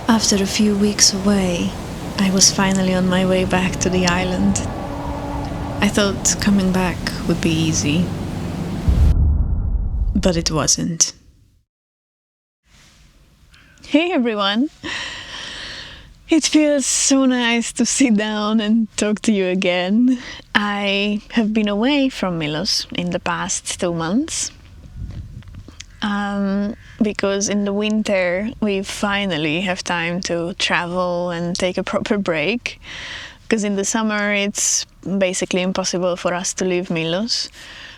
After a few weeks away, I was finally on my way back to the island. I thought coming back would be easy, but it wasn't. Hey everyone! It feels so nice to sit down and talk to you again. I have been away from Milos in the past 2 months. Because in the winter we finally have time to travel and take a proper break. Because in the summer it's basically impossible for us to leave Milos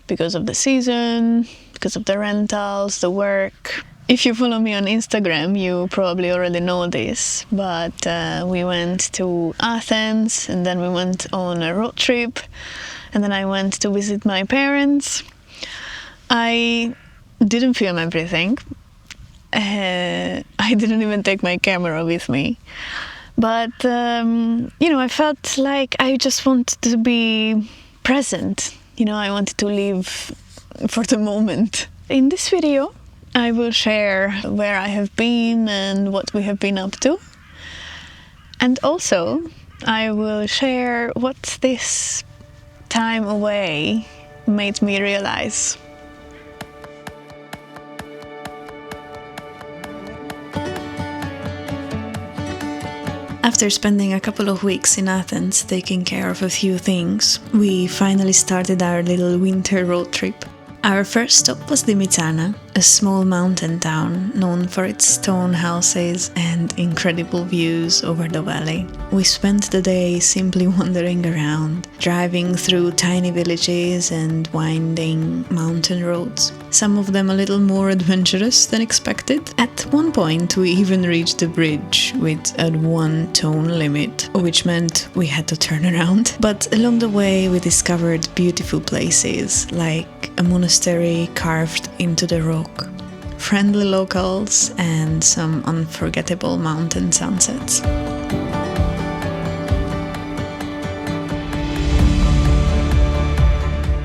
because of the season, because of the rentals, the work. If you follow me on Instagram, you probably already know this, but we went to Athens and then we went on a road trip and then I went to visit my parents. I didn't film everything. I didn't even take my camera with me. But, I felt like I just wanted to be present. I wanted to live for the moment. In this video, I will share where I have been and what we have been up to. And also, I will share what this time away made me realize. After spending a couple of weeks in Athens taking care of a few things, we finally started our little winter road trip. Our first stop was Dimitsana, a small mountain town known for its stone houses and incredible views over the valley. We spent the day simply wandering around, driving through tiny villages and winding mountain roads, some of them a little more adventurous than expected. At one point we even reached a bridge with a 1-tone limit, which meant we had to turn around. But along the way we discovered beautiful places like a monastery carved into the rock, friendly locals, and some unforgettable mountain sunsets.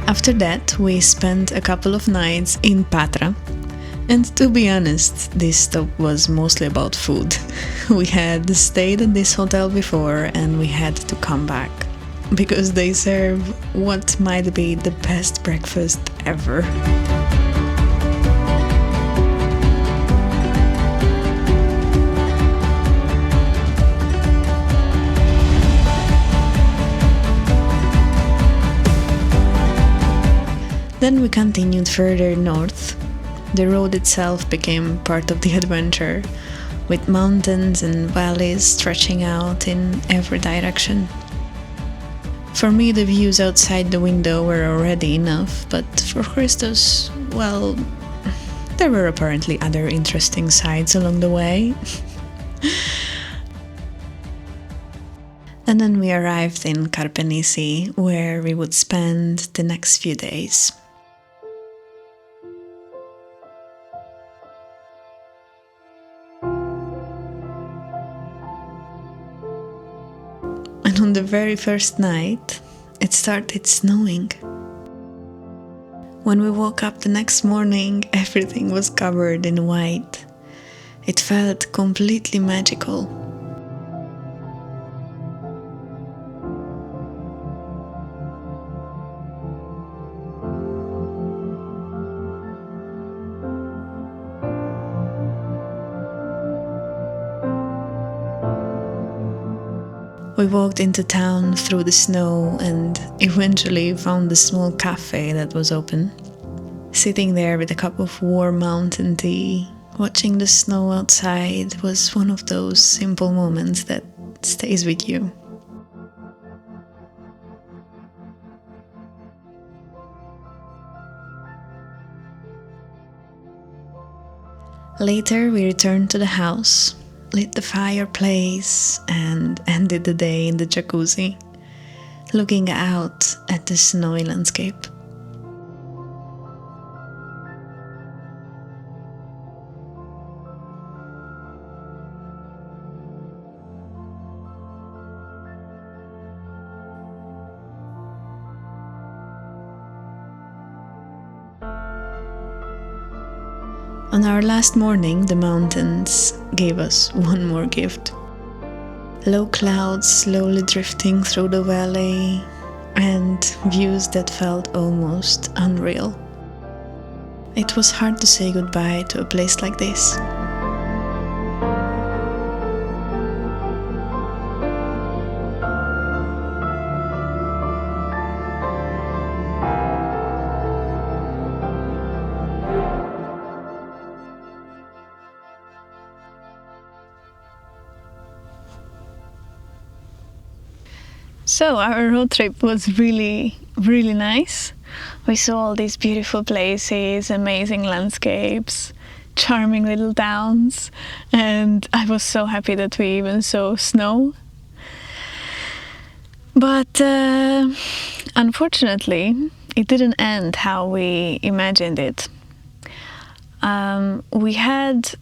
After that, we spent a couple of nights in Patra, and to be honest, this stop was mostly about food. We had stayed at this hotel before and we had to come back, because they serve what might be the best breakfast ever. Then we continued further north. The road itself became part of the adventure, with mountains and valleys stretching out in every direction. For me, the views outside the window were already enough, but for Christos, well, there were apparently other interesting sights along the way. And then we arrived in Karpenisi, where we would spend the next few days. And on the very first night, it started snowing. When we woke up the next morning, everything was covered in white. It felt completely magical. We walked into town through the snow and eventually found a small cafe that was open. Sitting there with a cup of warm mountain tea, watching the snow outside was one of those simple moments that stays with you. Later, we returned to the house, lit the fireplace, and ended the day in the jacuzzi, looking out at the snowy landscape. On our last morning, the mountains gave us one more gift. Low clouds slowly drifting through the valley, and views that felt almost unreal. It was hard to say goodbye to a place like this. So our road trip was really nice. We saw all these beautiful places, amazing landscapes, charming little towns, and I was so happy that we even saw snow. But unfortunately, it didn't end how we imagined it. We had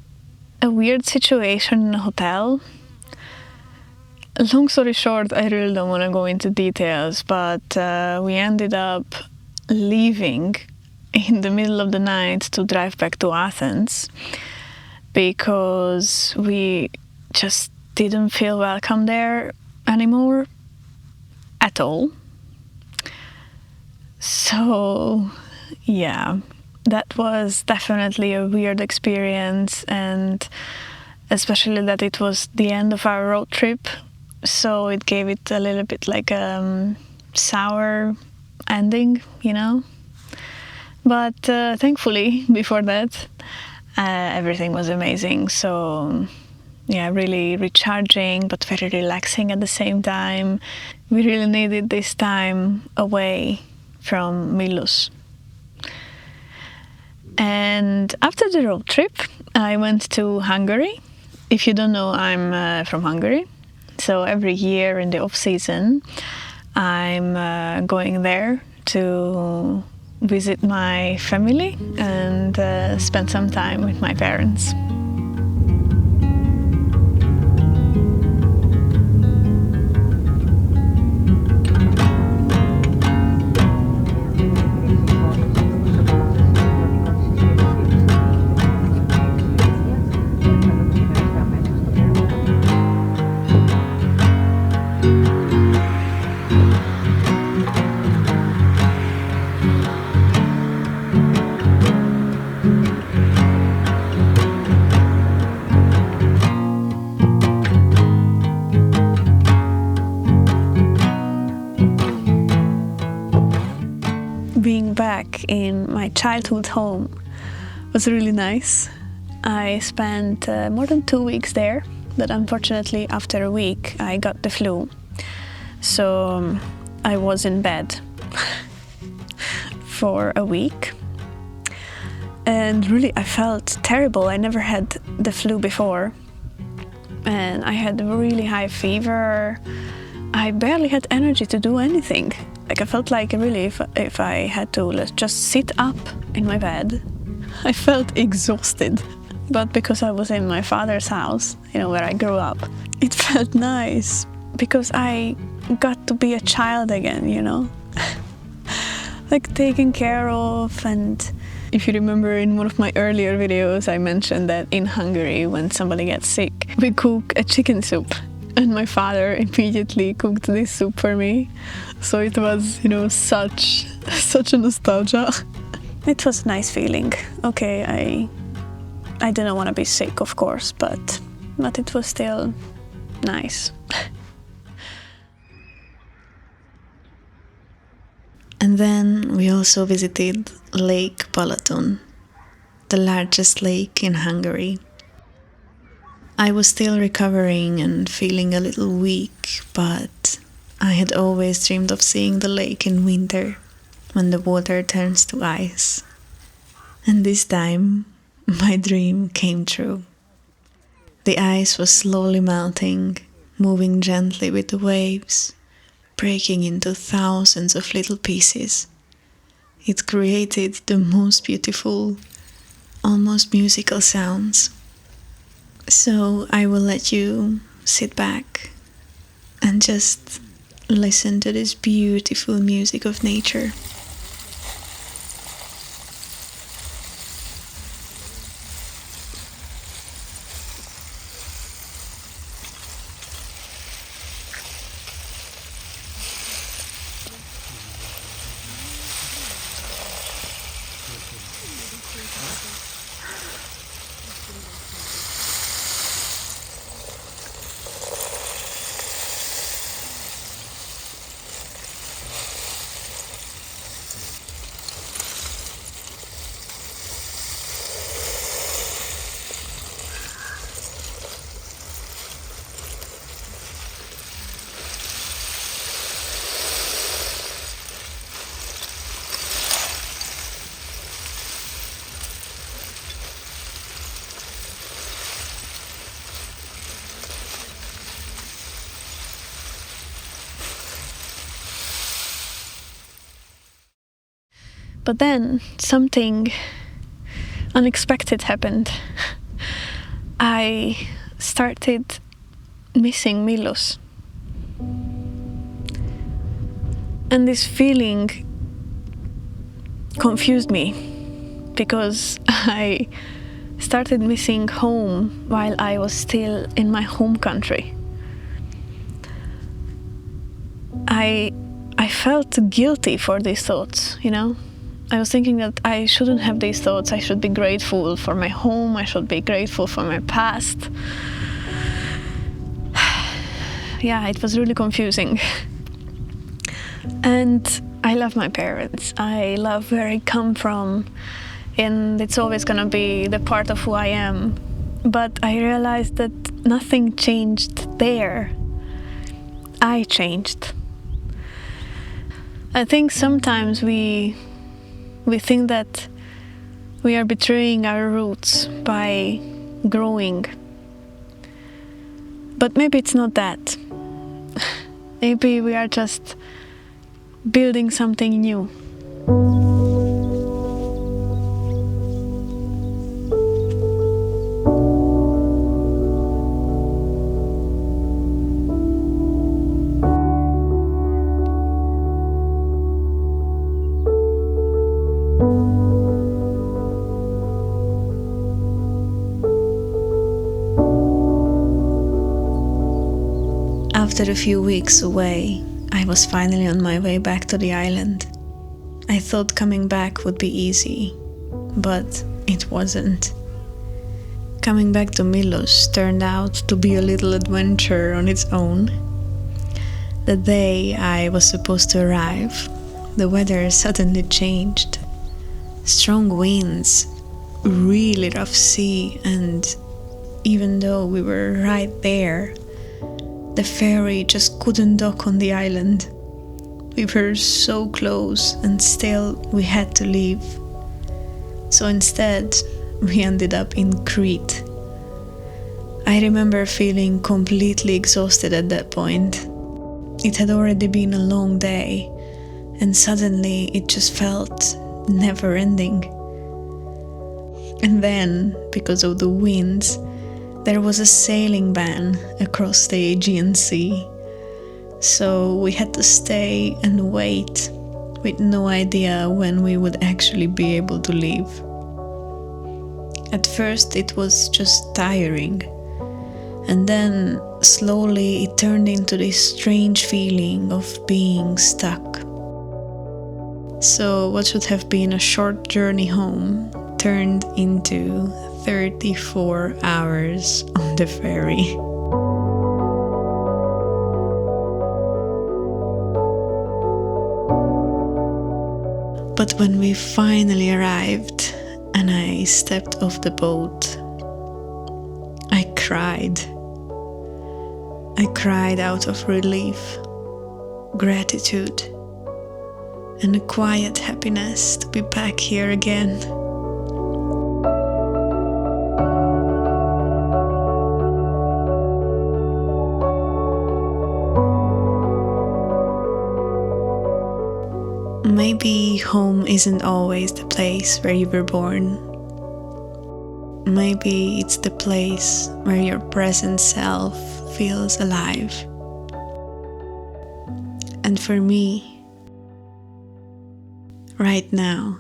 a weird situation in a hotel. Long story short, I really don't want to go into details, but we ended up leaving in the middle of the night to drive back to Athens because we just didn't feel welcome there anymore at all. So, yeah, that was definitely a weird experience, and especially that it was the end of our road trip. So it gave it a little bit like a sour ending, you know. But thankfully, before that, everything was amazing. So yeah, really recharging, but very relaxing at the same time. We really needed this time away from Milos. And after the road trip, I went to Hungary. If you don't know, I'm from Hungary. So every year in the off-season, I'm going there to visit my family and spend some time with my parents. Being back in my childhood home was really nice. I spent more than 2 weeks there, but unfortunately after a week I got the flu. So I was in bed for a week. And really I felt terrible. I never had the flu before. And I had a really high fever. I barely had energy to do anything. Like I felt like really if I had to just sit up in my bed, I felt exhausted. But because I was in my father's house, you know, where I grew up, it felt nice because I got to be a child again, you know, like taken care of. And if you remember in one of my earlier videos, I mentioned that in Hungary, when somebody gets sick, we cook a chicken soup. And my father immediately cooked this soup for me. So it was, you know, such a nostalgia. It was a nice feeling. Okay, I didn't want to be sick, of course, but it was still nice. And then we also visited Lake Balaton, the largest lake in Hungary. I was still recovering and feeling a little weak, but I had always dreamed of seeing the lake in winter, when the water turns to ice. And this time, my dream came true. The ice was slowly melting, moving gently with the waves, breaking into thousands of little pieces. It created the most beautiful, almost musical sounds. So I will let you sit back and just listen to this beautiful music of nature. But then something unexpected happened. I started missing Milos. And this feeling confused me because I started missing home while I was still in my home country. I felt guilty for these thoughts, you know? I was thinking that I shouldn't have these thoughts. I should be grateful for my home. I should be grateful for my past. Yeah, it was really confusing. And I love my parents. I love where I come from. And it's always gonna be the part of who I am. But I realized that nothing changed there. I changed. I think sometimes we think that we are betraying our roots by growing. But maybe it's not that. Maybe we are just building something new. After a few weeks away, I was finally on my way back to the island. I thought coming back would be easy, but it wasn't. Coming back to Milos turned out to be a little adventure on its own. The day I was supposed to arrive, the weather suddenly changed. Strong winds, really rough sea, and even though we were right there, the ferry just couldn't dock on the island. We were so close and still we had to leave. So instead, we ended up in Crete. I remember feeling completely exhausted at that point. It had already been a long day, and suddenly it just felt never-ending. And then, because of the winds, there was a sailing ban across the Aegean Sea, so we had to stay and wait with no idea when we would actually be able to leave. At first it was just tiring, and then slowly it turned into this strange feeling of being stuck. So what should have been a short journey home turned into 34 hours on the ferry. But when we finally arrived and I stepped off the boat, I cried. I cried out of relief, gratitude, and a quiet happiness to be back here again. Maybe home isn't always the place where you were born. Maybe it's the place where your present self feels alive. And for me, right now,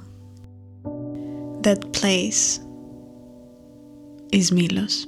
that place is Milos.